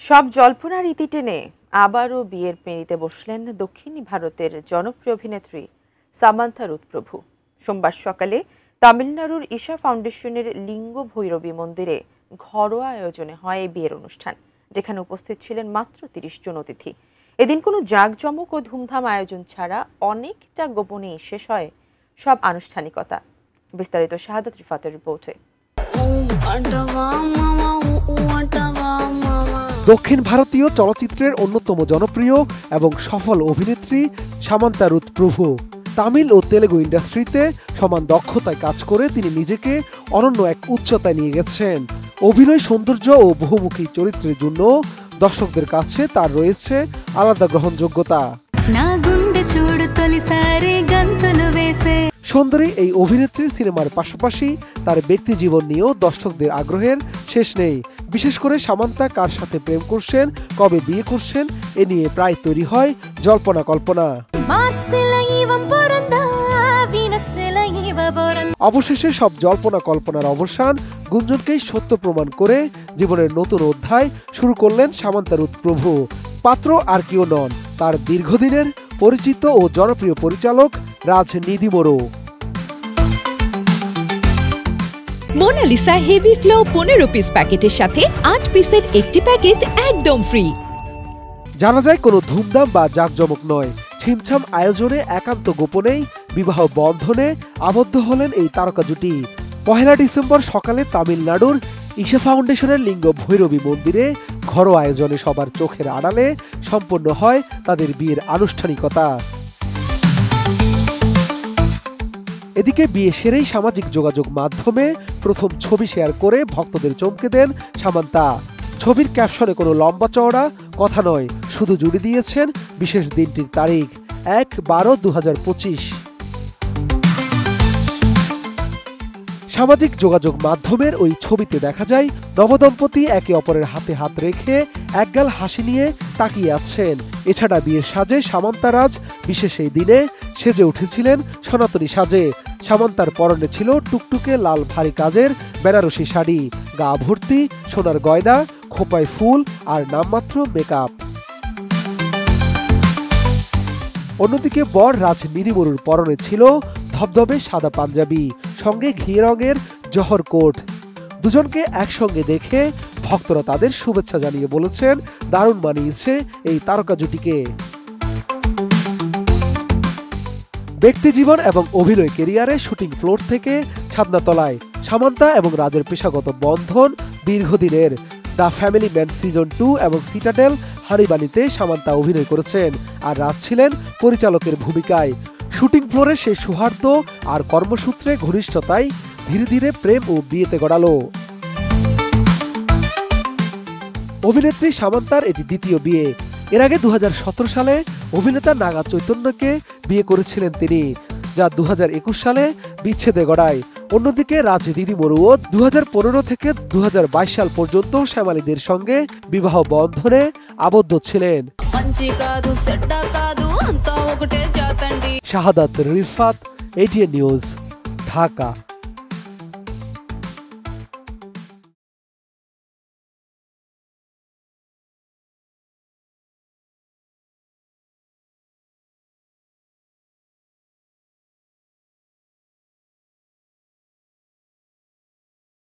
সব জল্পনার ইতি টেনে আবারও বিয়ের পেঁড়িতে বসলেন দক্ষিণ ভারতের জনপ্রিয় অভিনেত্রী সামান্থা রুথ প্রভু। সোমবার সকালে তামিলনাড়ুর ঈশা ফাউন্ডেশনের লিঙ্গ ভৈরবী মন্দিরে ঘরোয়া আয়োজনে হয় এই বিয়ের অনুষ্ঠান, যেখানে উপস্থিত ছিলেন মাত্র ৩০ জন অতিথি। এদিন কোনো জাঁকজমক ও ধুমধাম আয়োজন ছাড়া অনেকটা গোপনে শেষ হয় সব আনুষ্ঠানিকতা। বিস্তারিত শাহাদাত রিফাতের রিপোর্টে। দক্ষিণ ভারতীয় চলচ্চিত্রের অন্যতম জনপ্রিয় এবং সফল অভিনেত্রী সামান্থা রুথ প্রভু তামিল ও তেলেগু ইন্ডাস্ট্রিতে সমান দক্ষতায় কাজ করে তিনি নিজেকে অনন্য এক উচ্চতায় নিয়ে গেছেন। অভিনয়, সৌন্দর্য ও বহুমুখী চরিত্রের জন্য দর্শকদের কাছে তার রয়েছে আলাদা গ্রহণযোগ্যতা। সুন্দরী এই অভিনেত্রীর সিনেমার পাশাপাশি তার ব্যক্তি জীবন নিয়েও দর্শকদের আগ্রহের শেষ নেই। বিশেষ করে সামান্থা কার সাথে প্রেম করছেন, কবে বিয়ে করছেন, এ নিয়ে প্রায় তৈরি হয় জল্পনা কল্পনা। অবশেষে সব জল্পনা কল্পনার অবসান গুঞ্জনকেই সত্য প্রমাণ করে জীবনের নতুন অধ্যায় শুরু করলেন সামান্থা রুথ প্রভু। পাত্র আর কেউ নন, তার দীর্ঘদিনের পরিচিত ও জনপ্রিয় পরিচালক রাজ নিধিমোরো। মোনালিসা হেভি ফ্লো 15 পিস প্যাকেটের সাথে 8 পিসের একটি প্যাকেট একদম ফ্রি। জানা যায় কোনো ধুমধাম বা জাঁকজমক নয়, ছিমছাম আয়োজনে একান্ত গোপনেই বিবাহ বন্ধনে আবদ্ধ হলেন এই তারকা জুটি। 1 ডিসেম্বর সকালে তামিলনাড়ুর ঈশা ফাউন্ডেশনের লিঙ্গ ভৈরবী মন্দিরে ঘরোয়া আয়োজনে সবার চোখের আড়ালে সম্পন্ন হয় তাদের বিয়ের আনুষ্ঠানিকতা। এদিকে বিয়ে সেরেই সামাজিক যোগাযোগ মাধ্যমে প্রথম ছবি শেয়ার করে ভক্তদের চমকে দেন সামান্থা। ছবির ক্যাপশনে কোনো লম্বা চওড়া কথা নয়, শুধু জুড়ে দিয়েছেন বিশেষ দিনটির তারিখ 1/12/2025। সামাজিক যোগাযোগ মাধ্যমের ওই ছবিতে দেখা যায় নবদম্পতি একে অপরের হাতে হাত রেখে একগাল হাসি নিয়ে তাকিয়ে আছেন। এছাড়া বিয়ের সাজে সামান্থা রাজ বিশেষ এই দিনে সেজে উঠেছিলেন সনাতনী সাজে। সামান্থার পরনে ছিল টুকটুকে লাল ভারী কাজের বেনারসি শাড়ি, গা ভর্তি সোনার গয়না, খোঁপায় ফুল আর নামমাত্র মেকআপ। অন্যদিকে বর রাজ নিধিমোরোর পরনে ছিল ধবধবে সাদা পাঞ্জাবি, সঙ্গে ঘি রঙের জহর কোট। দুজনকে একসঙ্গে দেখে ভক্তরা তাদের শুভেচ্ছা জানিয়ে বলেছেন দারুণ মানিয়েছে এই তারকা জুটিকে। ব্যক্তিজীবন এবং অভিনয় কেরিয়ারে শুটিং ফ্লোর থেকে ছাদনাতলায় সামান্থা এবং রাজের পেশাগত বন্ধন দীর্ঘদিনের। দ্য ফ্যামিলি ম্যান সিজন 2 এবং সিটাডেল হানিবানিতে সামান্থা অভিনয় করেছেন, আর রাজ ছিলেন পরিচালকের ভূমিকায়। শুটিং ফ্লোরে সেই সৌহার্দ্য আর কর্মসূত্রে ঘনিষ্ঠতায় ধীরে ধীরে প্রেম ও বিয়েতে গড়ালো। অভিনেত্রী সামান্থার এটি দ্বিতীয় বিয়ে। এর আগে 2017 সালে অভিনেতা নাগা চৈতন্যকে বিয়ে করেছিলেন তিনি, যা 2021 সালে বিচ্ছেদে গড়ায়। অন্যদিকে রাজ নিধিমোরোও 2015 থেকে 2022 সাল পর্যন্ত শ্যামালীদের সঙ্গে বিবাহ বন্ধনে আবদ্ধ ছিলেন। শাহাদাত রিফাত, ATN নিউজ, ঢাকা।